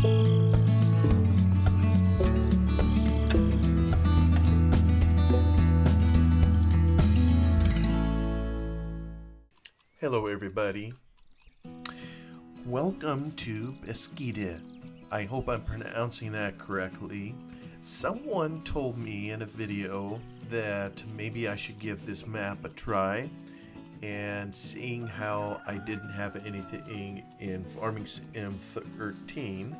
Hello everybody, welcome to Beskidy. I hope I'm pronouncing that correctly. Someone told me in a video that maybe I should give this map a try, and seeing how I didn't have anything in Farming Sim 13,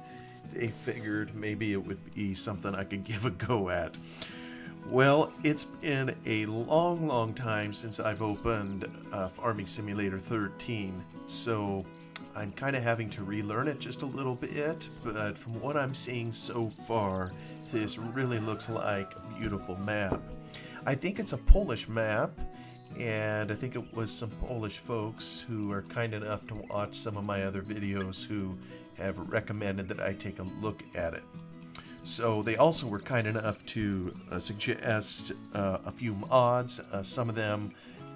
they figured maybe it would be something I could give a go at. Well, it's been a long time since I've opened Farming Simulator 13, so I'm kind of having to relearn it just a little bit, but from what I'm seeing so far, this really looks like a beautiful map. I think it's a Polish map, and I think it was some Polish folks who are kind enough to watch some of my other videos who have recommended that I take a look at it. So they also were kind enough to suggest a few mods. Some of them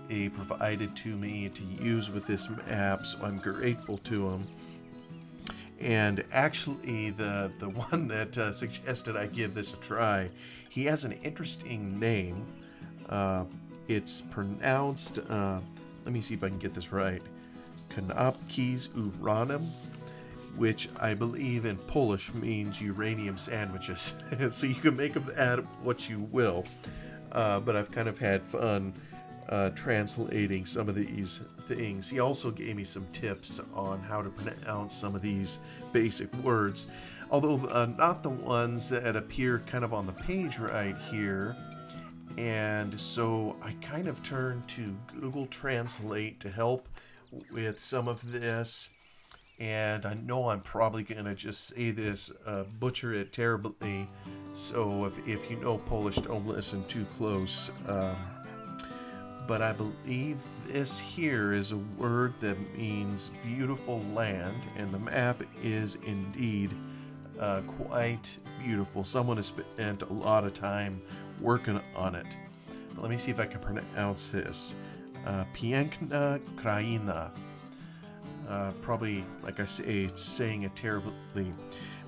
they provided to me to use with this map, so I'm grateful to them. And actually, the one that suggested I give this a try, he has an interesting name. It's pronounced, let me see if I can get this right, Kanapkis Uranem, which I believe in Polish means uranium sandwiches. So you can make of that what you will. But I've kind of had fun translating some of these things. He also gave me some tips on how to pronounce some of these basic words, although not the ones that appear kind of on the page right here. And so I kind of turned to Google Translate to help with some of this. And I know I'm probably going to just say this, butcher it terribly, so if you know Polish, don't listen too close. But I believe this here is a word that means beautiful land, and the map is indeed quite beautiful. Someone has spent a lot of time working on it. Let me see if I can pronounce this. Piękna kraina. Probably, like I say, it's saying it terribly.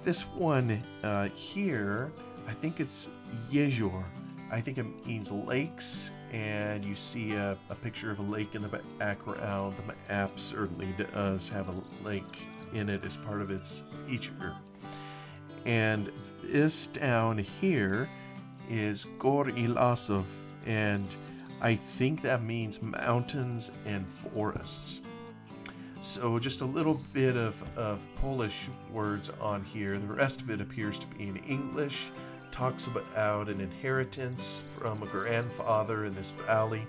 This one here, I think it's jezior. I think it means lakes, and you see a picture of a lake in the background. The map certainly does have a lake in it as part of its feature. And this down here is Gór i lasów, and I think that means mountains and forests. So just a little bit of Polish words on here. The rest of it appears to be in English. Talks about an inheritance from a grandfather in this valley.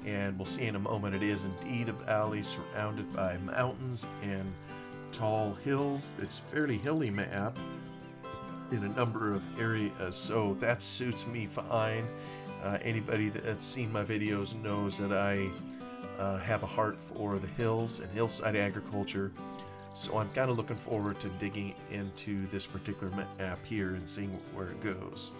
And we'll see in a moment it is indeed a valley surrounded by mountains and tall hills. It's a fairly hilly map in a number of areas, so that suits me fine. Anybody that's seen my videos knows that I have a heart for the hills and hillside agriculture, so I'm kind of looking forward to digging into this particular map here and seeing where it goes.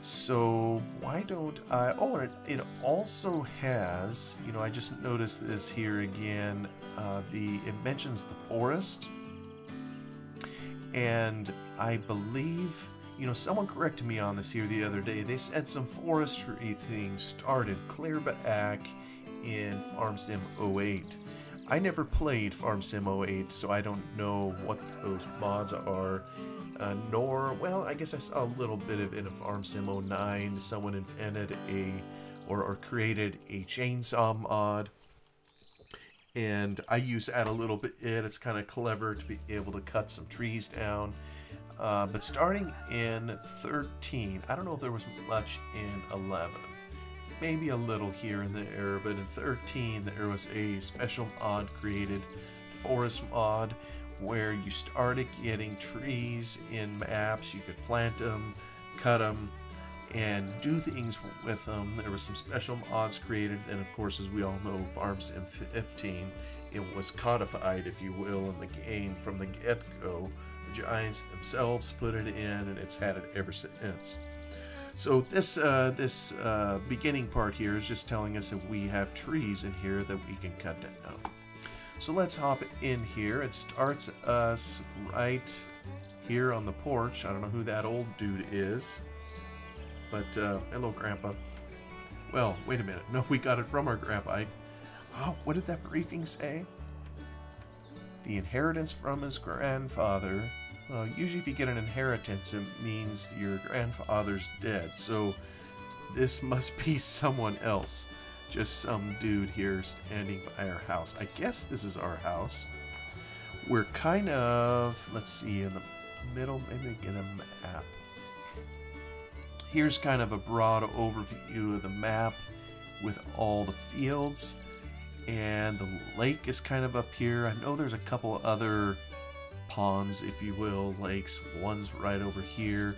So why don't I, oh, and it also has, you know, I just noticed this here again, it mentions the forest, and I believe, you know, someone corrected me on this here the other day. They said some forestry things started clear back in Farm Sim 08. I never played Farm Sim 08, so I don't know what those mods are, nor, well, I guess I saw a little bit of it in Farm Sim 09. Someone invented or created a chainsaw mod, and I use that a little bit. It's kind of clever to be able to cut some trees down. But starting in 13, I don't know if there was much in 11. Maybe a little here and there, but in 13 there was a special mod created, forest mod, where you started getting trees in maps. You could plant them, cut them, and do things with them. There were some special mods created, and of course, as we all know, Farm Sim 15, it was codified, if you will, in the game from the get-go. The Giants themselves put it in, and it's had it ever since. So this beginning part here is just telling us that we have trees in here that we can cut down. So let's hop in here. It starts us right here on the porch. I don't know who that old dude is, but hello, Grandpa. Well, wait a minute. No, we got it from our grandpa. Oh, what did that briefing say? The inheritance from his grandfather. Well, usually if you get an inheritance, it means your grandfather's dead. So this must be someone else. Just some dude here standing by our house. I guess this is our house. We're kind of, let's see, in the middle, maybe get a map. Here's kind of a broad overview of the map with all the fields, and the lake is kind of up here. I know there's a couple other ponds, if you will, lakes. One's right over here.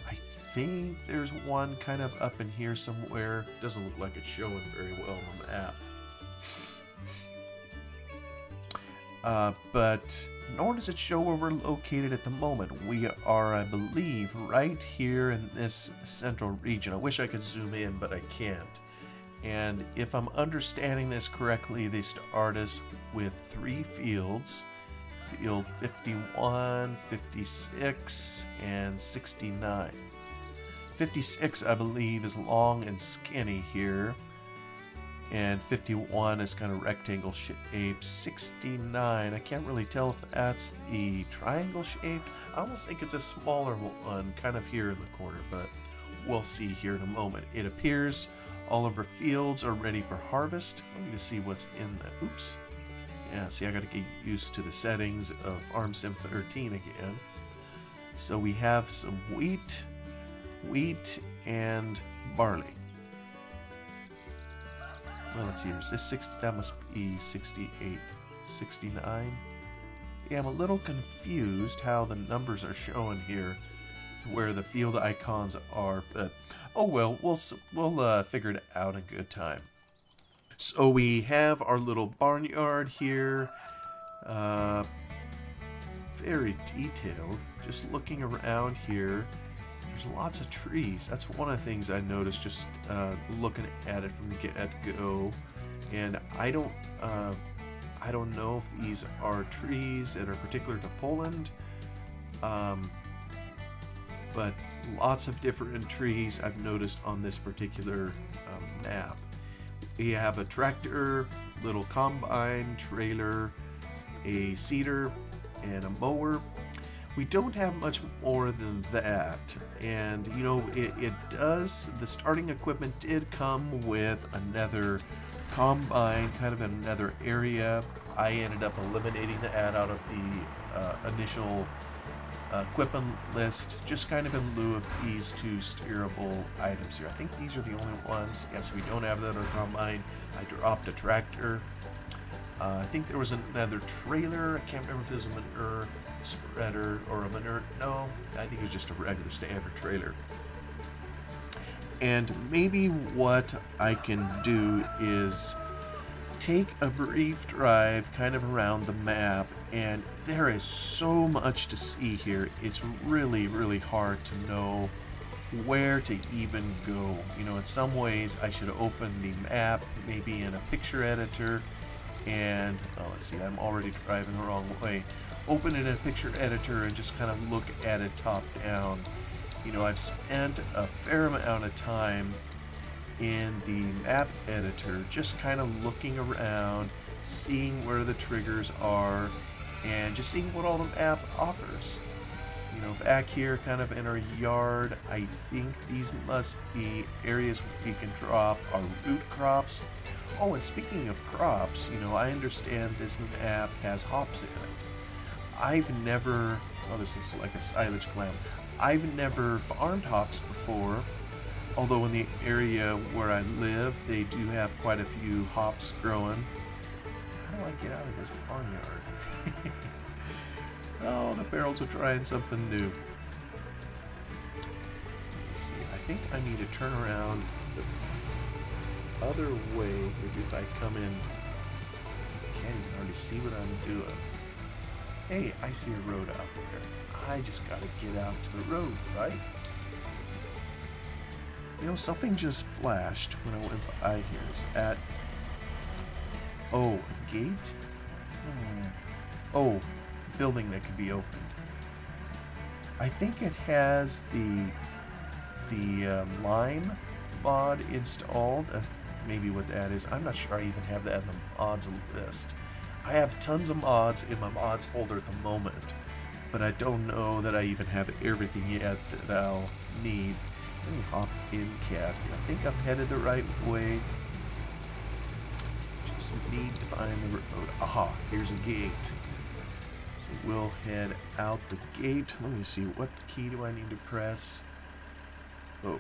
I think there's one kind of up in here somewhere. Doesn't look like it's showing very well on the map. But nor does it show where we're located at the moment. We are, I believe, right here in this central region. I wish I could zoom in, but I can't. And if I'm understanding this correctly, they start us with 3 fields. Field 51, 56, and 69. 56, I believe, is long and skinny here. And 51 is kind of rectangle shaped. 69, I can't really tell if that's the triangle shaped. I almost think it's a smaller one, kind of here in the corner, but we'll see here in a moment. It appears all of our fields are ready for harvest. Let me just see what's in that. Oops. Yeah, see, I gotta get used to the settings of Farm Sim 13 again. So we have some wheat, and barley. Well, let's see, is this 60? That must be 68, 69. Yeah, I'm a little confused how the numbers are showing here, where the field icons are, but oh well, we'll figure it out in good time. So we have our little barnyard here, very detailed. Just looking around here, there's lots of trees. That's one of the things I noticed just looking at it from the get-go. And I don't know if these are trees that are particular to Poland, but lots of different trees I've noticed on this particular map. We have a tractor, little combine, trailer, a seeder, and a mower. We don't have much more than that, and you know, it does, the starting equipment did come with another combine, kind of in another area. I ended up eliminating that out of the initial equipment list, just kind of in lieu of these 2 steerable items here. I think these are the only ones. Yes, we don't have that other combine. I dropped a tractor. I think there was another trailer. I can't remember if it was a manure spreader or a manure. No, I think it was just a regular standard trailer. And maybe what I can do is take a brief drive kind of around the map, and there is so much to see here. It's really, really hard to know where to even go. You know, in some ways I should open the map maybe in a picture editor and, oh, let's see, I'm already driving the wrong way. Open it in a picture editor and just kind of look at it top down. You know, I've spent a fair amount of time in the map editor just kind of looking around, seeing where the triggers are, and just seeing what all the map offers. You know, back here kind of in our yard, I think these must be areas we can drop our root crops. Oh, and speaking of crops, you know, I understand this map has hops in it. I've never, oh, this looks like a silage clam. I've never farmed hops before, although in the area where I live, they do have quite a few hops growing. How do I get out of this barnyard? Oh, the barrels are trying something new. Let's see, I think I need to turn around the other way. Maybe if I come in, I can't even hardly see what I'm doing. Hey, I see a road out there. I just gotta get out to the road, right? You know, something just flashed when I went by here. Is that... oh, a gate? Oh, building that could be opened. I think it has the Lime mod installed. Maybe what that is. I'm not sure I even have that in the mods list. I have tons of mods in my mods folder at the moment, but I don't know that I even have everything yet that I'll need. Let me hop in cab. I think I'm headed the right way. Just need to find the road. Aha, here's a gate. So we'll head out the gate. Let me see, what key do I need to press? Oh.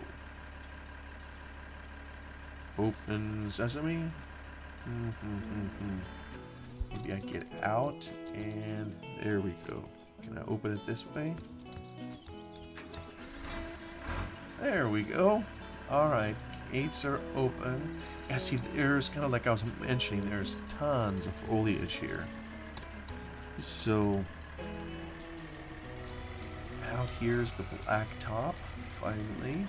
Open sesame. Maybe I get out, and there we go. Can I open it this way? There we go. Alright, gates are open. Yeah, see, there's kind of like I was mentioning, there's tons of foliage here. So, out here's the black top, finally.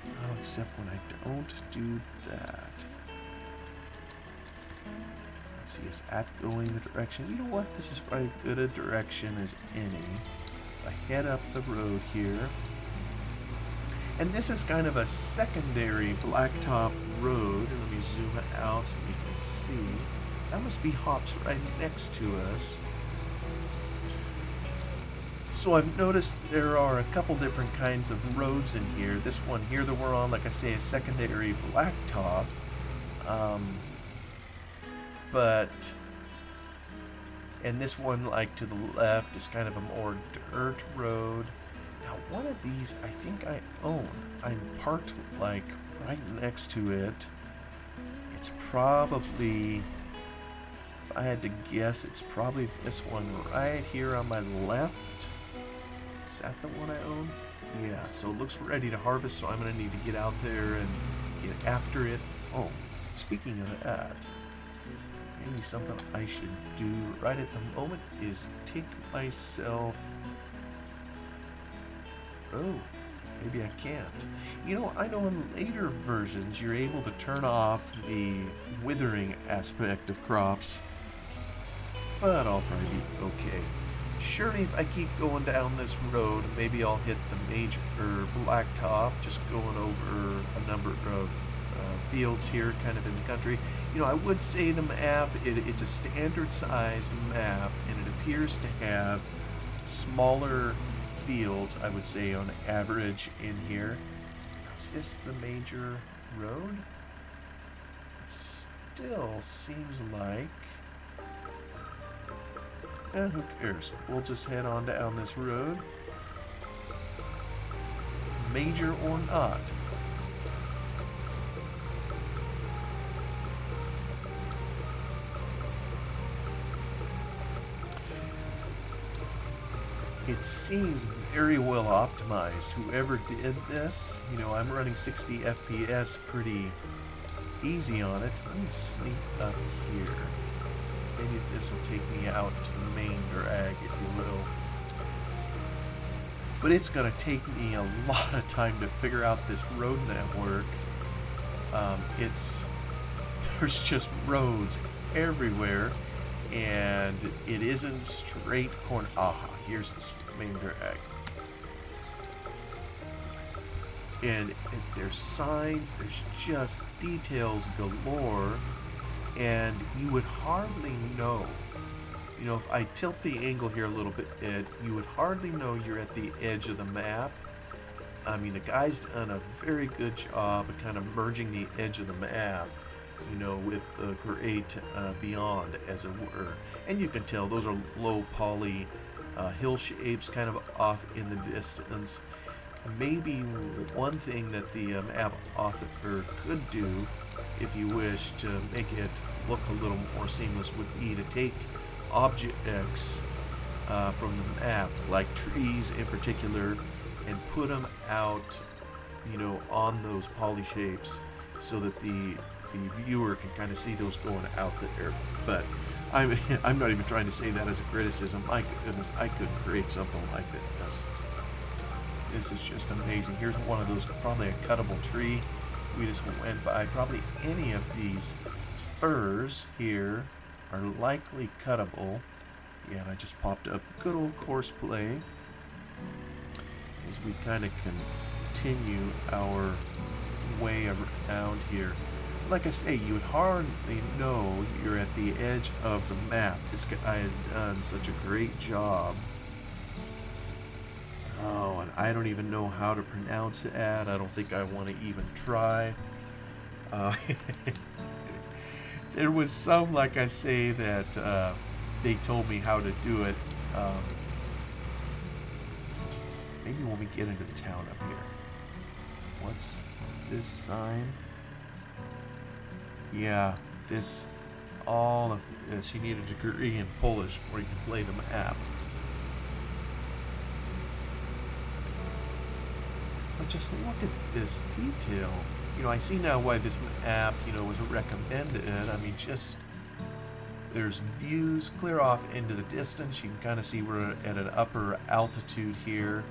Oh, except when I don't do that. Let's see, is that going the direction? You know what? This is probably as good a direction as any. I head up the road here. And this is kind of a secondary blacktop road. Let me zoom it out so you can see. That must be hops right next to us. So I've noticed there are a couple different kinds of roads in here. This one here that we're on, like I say, a secondary blacktop. And this one, like to the left, is kind of a more dirt road. Now, one of these I think I own. I'm parked like right next to it. It's probably, if I had to guess, it's probably this one right here on my left. Is that the one I own? Yeah, so it looks ready to harvest, so I'm going to need to get out there and get after it. Oh, speaking of that, maybe something I should do right at the moment is take myself... Oh, maybe I can't. You know, I know in later versions you're able to turn off the withering aspect of crops, but I'll probably be okay. Surely if I keep going down this road, maybe I'll hit the major blacktop, just going over a number of fields here kind of in the country. You know, I would say the map, it's a standard sized map, and it appears to have smaller fields, I would say, on average in here. Is this the major road? It still seems like... who cares? We'll just head on down this road. Major or not. It seems very well optimized. Whoever did this, you know, I'm running 60 FPS pretty easy on it. Let me sneak up here. Maybe this will take me out to the main drag, if you will. But it's going to take me a lot of time to figure out this road network. There's just roads everywhere, and it isn't straight corner. Aha, here's the main drag. And there's signs, there's just details galore. And you would hardly know, you know, if I tilt the angle here a little bit, you would hardly know you're at the edge of the map. I mean, the guy's done a very good job of kind of merging the edge of the map, you know, with the great beyond, as it were. And you can tell those are low poly hill shapes kind of off in the distance. Maybe one thing that the map author could do, if you wish to make it look a little more seamless, would be to take objects from the map, like trees in particular, and put them out, you know, on those poly shapes, so that the viewer can kind of see those going out there. But I'm not even trying to say that as a criticism. My goodness, I could create something like this. This is just amazing. Here's one of those, probably a cuttable tree. We just went by. Probably any of these firs here are likely cuttable. Yeah, and I just popped up good old course play. as we kind of continue our way around here. Like I say, you would hardly know you're at the edge of the map. This guy has done such a great job. Oh, and I don't even know how to pronounce that. I don't think I want to even try. There was some, like I say, that they told me how to do it. Maybe when we get into the town up here. What's this sign? Yeah, this, all of this. You need a degree in Polish before you can play the map. But just look at this detail. You know, I see now why this map, you know, was recommended. I mean, just, there's views clear off into the distance. You can kind of see we're at an upper altitude here.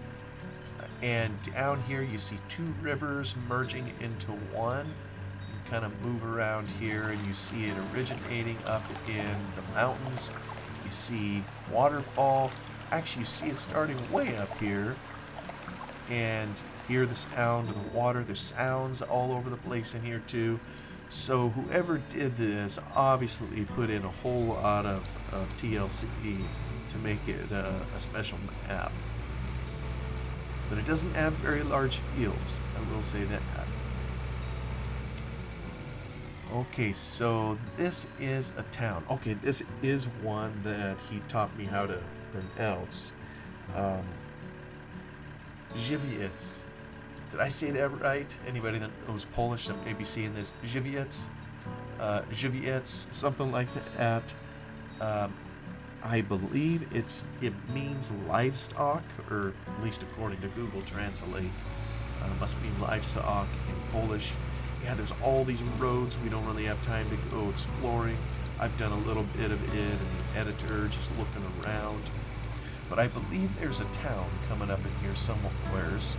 And down here you see two rivers merging into one. You can kind of move around here and you see it originating up in the mountains. You see waterfall. Actually, you see it starting way up here. And hear the sound of the water. There's sounds all over the place in here too. So whoever did this obviously put in a whole lot of TLC to make it a special map. But it doesn't have very large fields, I will say that. Okay, so this is a town. Okay, this is one that he taught me how to pronounce. Żywiec. Did I say that right? Anybody that knows Polish that may be seeing this? Żywiec? Żywiec, something like that. I believe it means livestock, or at least according to Google Translate. Must mean livestock in Polish. Yeah, there's all these roads. We don't really have time to go exploring. I've done a little bit of it in the editor, just looking around. But I believe there's a town coming up in here somewheres.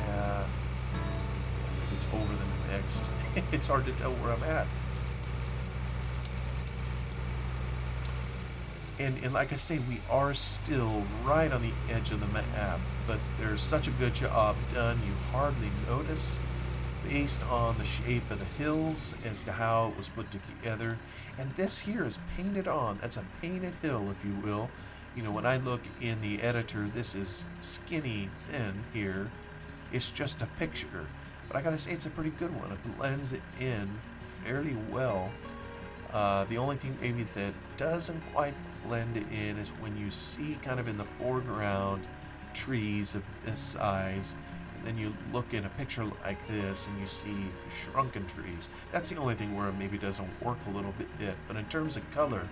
Yeah, it's over the next. It's hard to tell where I'm at. And like I say, we are still right on the edge of the map, but there's such a good job done, you hardly notice, based on the shape of the hills as to how it was put together. And this here is painted on. That's a painted hill, if you will. You know, when I look in the editor, this is skinny thin here. It's just a picture. But I gotta say, it's a pretty good one. It blends it in fairly well. The only thing maybe that doesn't quite blend it in is when you see kind of in the foreground trees of this size, and then you look in a picture like this and you see shrunken trees. That's the only thing where it maybe doesn't work a little bit. But in terms of color,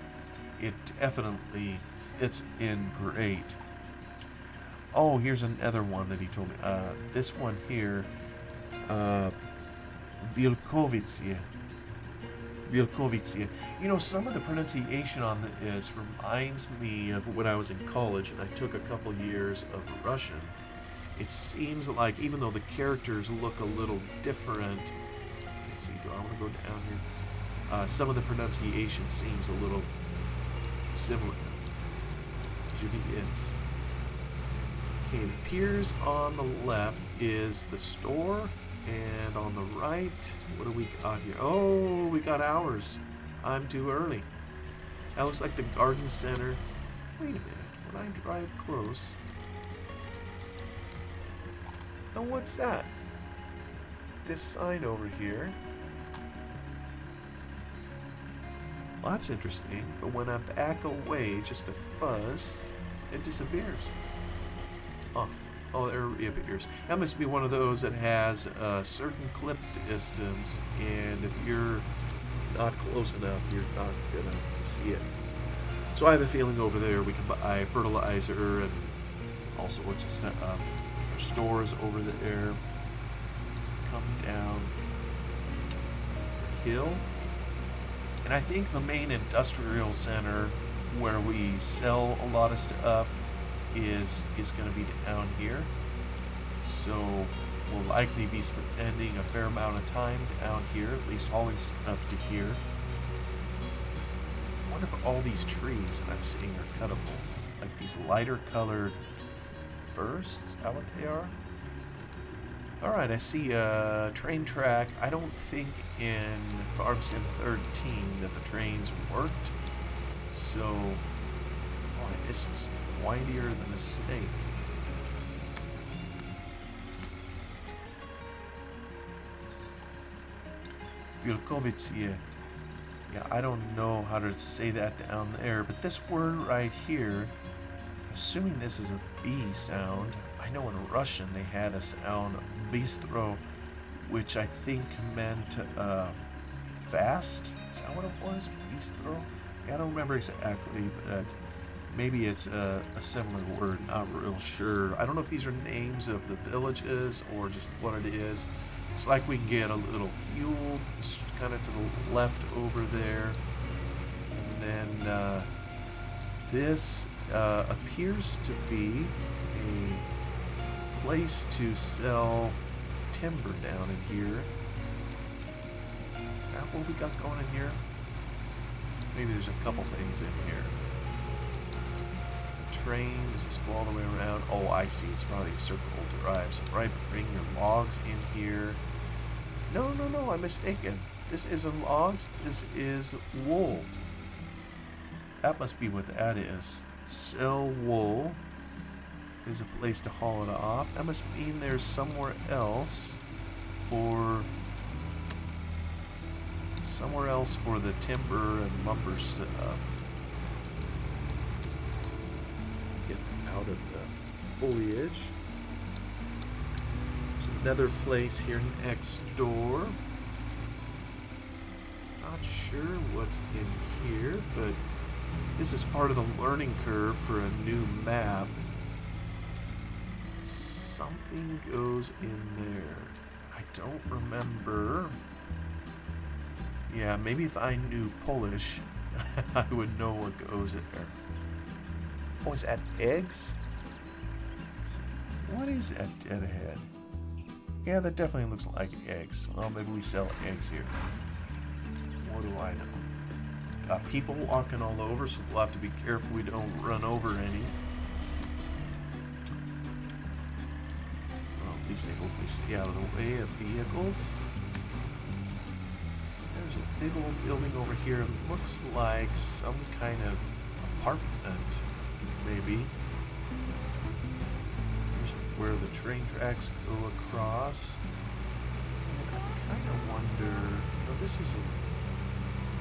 it definitely fits in great. Oh, here's another one that he told me. This one here, Wielkowice. Wielkowice. You know, some of the pronunciation on this reminds me of when I was in college and I took a couple years of Russian. It seems like, even though the characters look a little different, let's see, do I want to go down here? Some of the pronunciation seems a little similar. Żywiec. Okay, it appears on the left is the store. And on the right, what do we got here? Oh, we got ours. I'm too early. That looks like the garden center. Wait a minute. When I drive close. Oh, what's that? This sign over here. Well, that's interesting. But when I back away just a fuzz, it disappears. Oh. Oh, there it appears. That must be one of those that has a certain clip distance, and if you're not close enough, you're not gonna see it. So I have a feeling over there we can buy fertilizer and all sorts of stuff. Our stores over there. So come down the hill, and I think the main industrial center where we sell a lot of stuff is going to be down here. So we'll likely be spending a fair amount of time down here, at least hauling stuff to here. What wonder if all these trees that I'm seeing are cuttable. Like these lighter colored firs? Is that what they are? Alright, I see a train track. I don't think in Farm Sim 13 that the trains worked. So, boy, this is windier than a snake. Wilkowice. Yeah, I don't know how to say that down there, but this word right here, assuming this is a B sound, I know in Russian they had a sound, bistro, which I think meant fast. Is that what it was? Bistro? I don't remember exactly, but maybe it's a similar word, not real sure. I don't know if these are names of the villages or just what it is. It's like we can get a little fuel, kind of to the left over there. And then this appears to be a place to sell timber down in here. Is that what we got going in here? Maybe there's a couple things in here. Train, does this go all the way around? Oh, I see, it's probably a circle drive. So probably bring your logs in here. No, I'm mistaken. This isn't logs, this is wool. That must be what that is. Sell wool is a place to haul it off. That must mean there's somewhere else for the timber and lumber stuff. Get out of the foliage. There's another place here next door. Not sure what's in here, but this is part of the learning curve for a new map. Something goes in there. I don't remember. Yeah, maybe if I knew Polish, I would know what goes in there. Oh, is that eggs? What is that dead ahead? Yeah, that definitely looks like eggs. Well, maybe we sell eggs here. What do I know? Got people walking all over, so we'll have to be careful we don't run over any. Well, at least they hopefully stay out of the way of vehicles. There's a big old building over here. It looks like some kind of apartment, maybe. Here's where the train tracks go across. And I kind of wonder, this is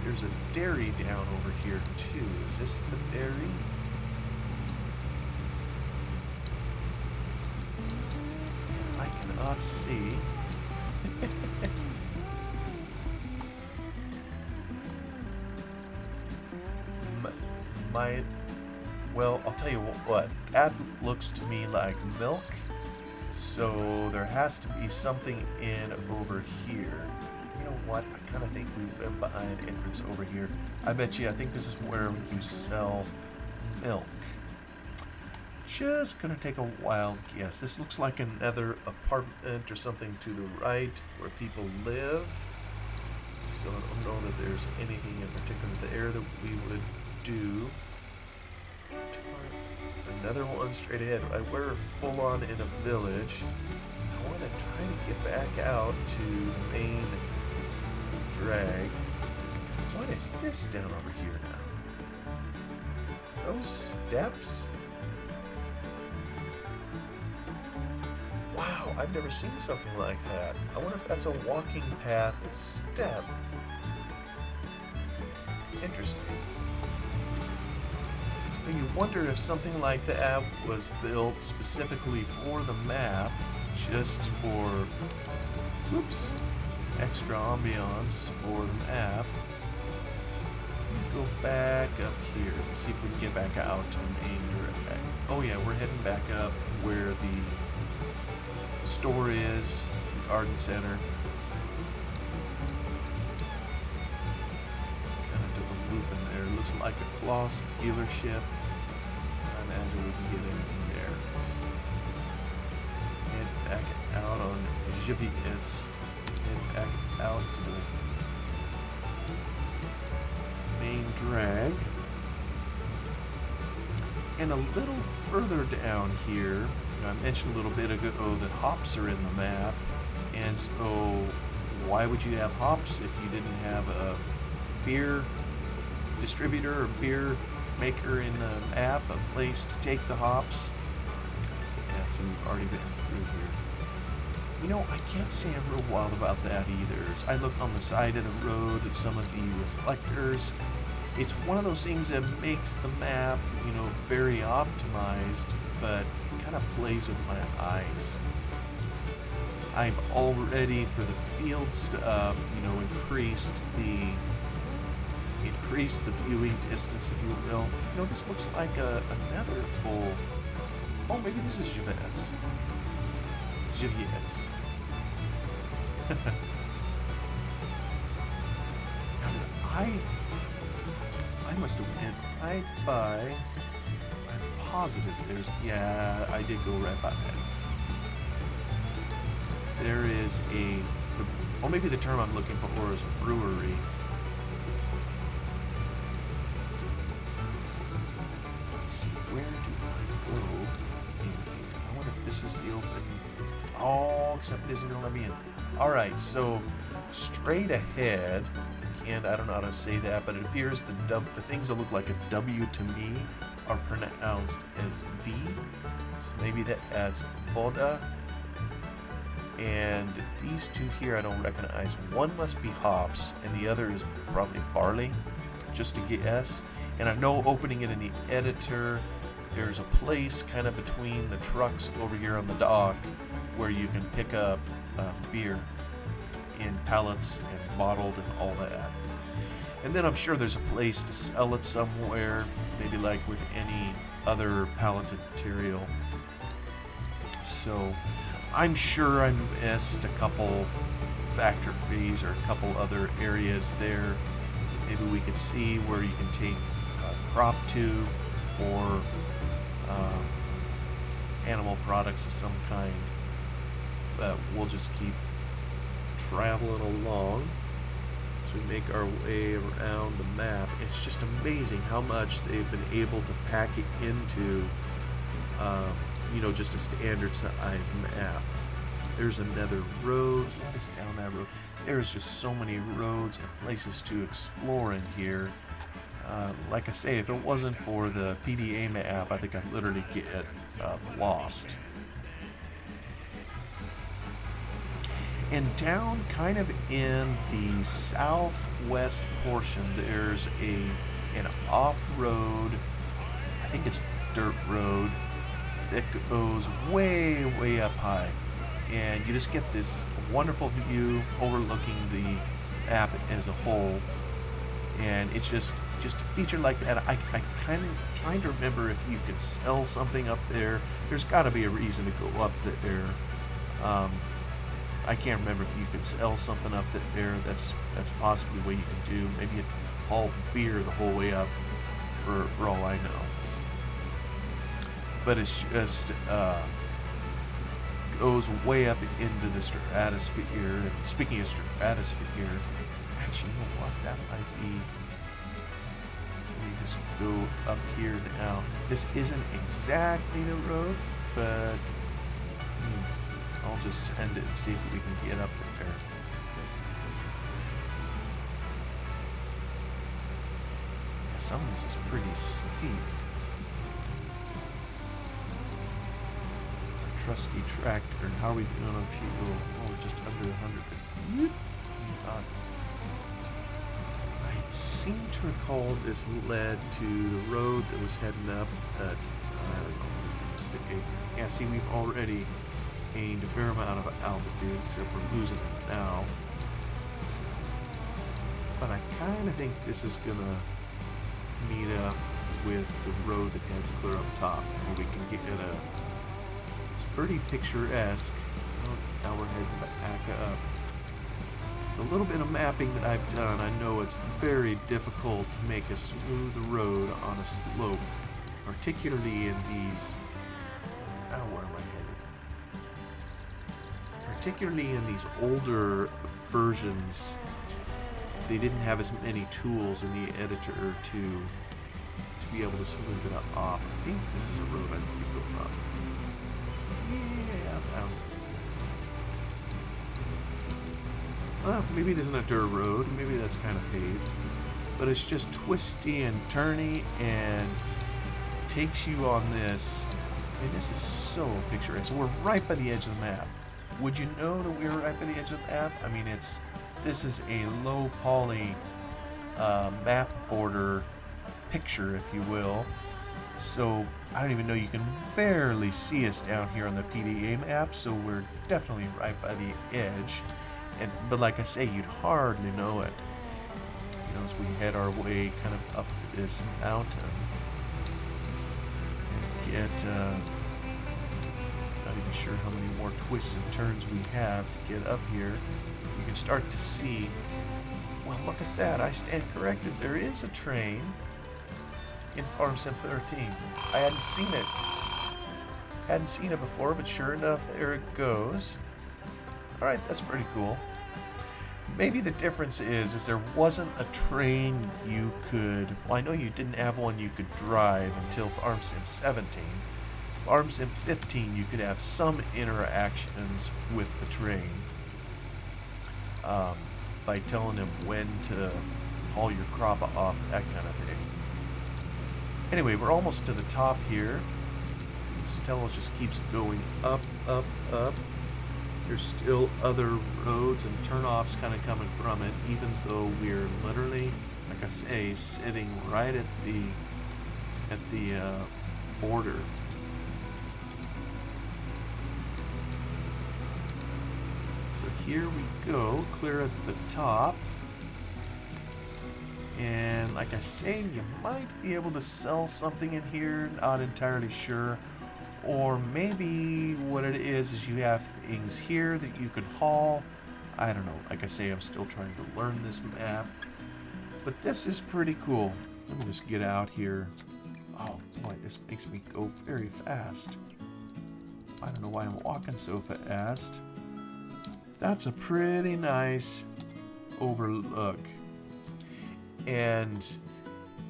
there's a dairy down over here too. Is this the dairy? And I cannot see. Well, I'll tell you what, that looks to me like milk, so there has to be something in over here. You know what, I kind of think we went behind entrance over here. I think this is where you sell milk. Just gonna take a wild guess. This looks like another apartment or something to the right where people live. So I don't know that there's anything in particular there that we would do. Another one straight ahead. We're full on in a village. I want to try to get back out to the main drag. What is this down over here now? Those steps? Wow, I've never seen something like that. I wonder if that's a walking path step. Interesting. You wonder if something like that was built specifically for the map, just for, oops, extra ambiance for the map. Go back up here. Let's see if we can get back out to the main direct. Oh yeah, we're heading back up where the store is, the garden center. Kind of took a loop in there. Looks like a Kloss dealership. I imagine we can get anything there. Head back out on Żywiec. Head back out to the main drag. And a little further down here, I mentioned a little bit ago that hops are in the map. And so why would you have hops if you didn't have a beer distributor or beer maker in the map, a place to take the hops? Yeah, so we've already been through here. You know, I can't say I'm real wild about that either. As I look on the side of the road at some of the reflectors, it's one of those things that makes the map, you know, very optimized, but it kind of plays with my eyes. I've already, for the field stuff, you know, increased the viewing distance, if you will. You know, this looks like another full... Oh, maybe this is Givette's. Givette's. I must have went right by... I'm positive there's... Yeah, I did go right by that. There is a... Oh, maybe the term I'm looking for is brewery. Let's see, where do I go in here? I wonder if this is the open... Oh, except it isn't going to let me in. Alright, so straight ahead, and I don't know how to say that, but it appears the things that look like a W to me are pronounced as V. So maybe that's Voda. And these two here I don't recognize. One must be hops, and the other is probably barley, just to guess. And I know opening it in the editor, there's a place kind of between the trucks over here on the dock where you can pick up beer in pallets and bottled and all that. And then I'm sure there's a place to sell it somewhere, maybe like with any other palleted material. So I'm sure I missed a couple factories or a couple other areas there. Maybe we could see where you can take crop to, or animal products of some kind. But we'll just keep traveling along as we make our way around the map. It's just amazing how much they've been able to pack it into you know, just a standard size map. There's another road. What is down that road? There's just so many roads and places to explore in here. Like I say, if it wasn't for the PDA map, I think I'd literally get lost. And down kind of in the southwest portion, there's an off-road, I think it's dirt road, that goes way, way up high. And you just get this wonderful view overlooking the map as a whole. And it's just a feature like that. I kind of trying to remember if you could sell something up there. There's got to be a reason to go up there. I can't remember if you could sell something up there. That's possibly what you can do. Maybe it all beer the whole way up, for all I know. But it's just goes way up into the stratosphere. And speaking of stratosphere, actually, you know what? That might be. Let me just go up here now. This isn't exactly the road, but I'll just send it and see if we can get up there. Yeah, some of this is pretty steep. Trusty tractor. And how are we doing on fuel? Oh, we're just under 100. I seem to recall this led to the road that was heading up, but I don't know. Yeah, see, we've already gained a fair amount of altitude, except we're losing it now. But I kind of think this is gonna meet up with the road that heads clear up top, where we can get a. It's pretty picturesque. Oh, now we're heading back up. The little bit of mapping that I've done, I know it's very difficult to make a smooth road on a slope, particularly in these. Now where am I headed? Particularly in these older versions they didn't have as many tools in the editor to be able to smooth it off. I think this is a road I need to go up. Yeah, I found it. Well, maybe it isn't a dirt road. Maybe that's kind of paved. But it's just twisty and turny and takes you on this. And this is so picturesque. We're right by the edge of the map. Would you know that we were right by the edge of the map? I mean, this is a low poly map border picture, if you will. So I don't even know, you can barely see us down here on the PDA map, so we're definitely right by the edge. But like I say, you'd hardly know it, you know, as we head our way kind of up this mountain and get not even sure how many more twists and turns we have to get up here. You can start to see, well, look at that, I stand corrected, there is a train in Farm Sim 13. I hadn't seen it. Hadn't seen it before, but sure enough, there it goes. Alright, that's pretty cool. Maybe the difference is there wasn't a train you could... Well, I know you didn't have one you could drive until Farm Sim 17. Farm Sim 15, you could have some interactions with the train. By telling him when to haul your crop off, that kind of thing. Anyway, we're almost to the top here. Stella just keeps going up, up, up. There's still other roads and turnoffs kind of coming from it, even though we're literally, like I say, sitting right at the border. So here we go, clear at the top. And like I say, you might be able to sell something in here, not entirely sure. Or maybe what it is you have things here that you could haul. I don't know. Like I say, I'm still trying to learn this map. But this is pretty cool. Let me just get out here. Oh boy, this makes me go very fast. I don't know why I'm walking so fast. That's a pretty nice overlook. And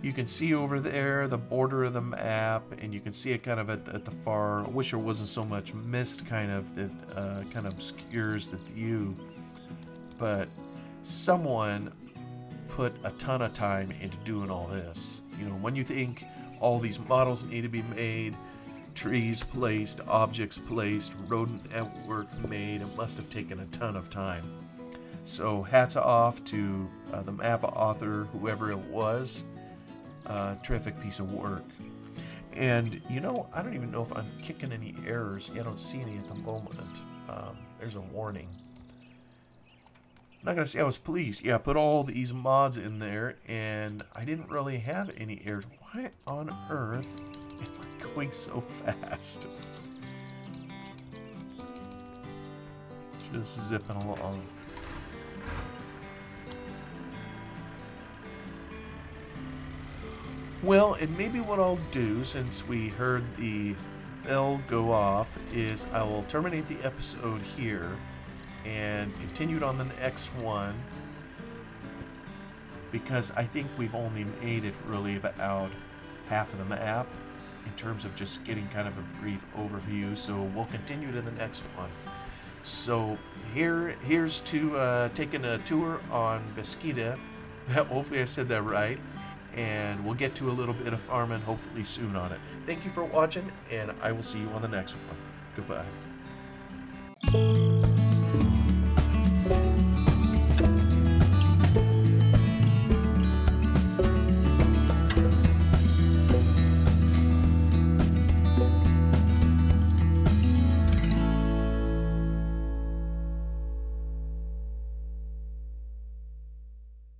you can see over there the border of the map, and you can see it kind of at the far. I wish there wasn't so much mist kind of that kind of obscures the view. But someone put a ton of time into doing all this. You know, when you think all these models need to be made, trees placed, objects placed, rodent network made, it must have taken a ton of time. So hats off to the map author, whoever it was. Terrific piece of work. And you know, I don't even know if I'm kicking any errors. Yeah, I don't see any at the moment. There's a warning. I'm not gonna say I was pleased. Yeah, I put all these mods in there and I didn't really have any errors. Why on earth am I going so fast? Just zipping along. Well, and maybe what I'll do, since we heard the bell go off, is I will terminate the episode here and continue it on the next one, because I think we've only made it really about half of the map in terms of just getting kind of a brief overview. So we'll continue to the next one. So here's to taking a tour on Beskidy. Hopefully I said that right. And we'll get to a little bit of farming hopefully soon on it. Thank you for watching, and I will see you on the next one. Goodbye.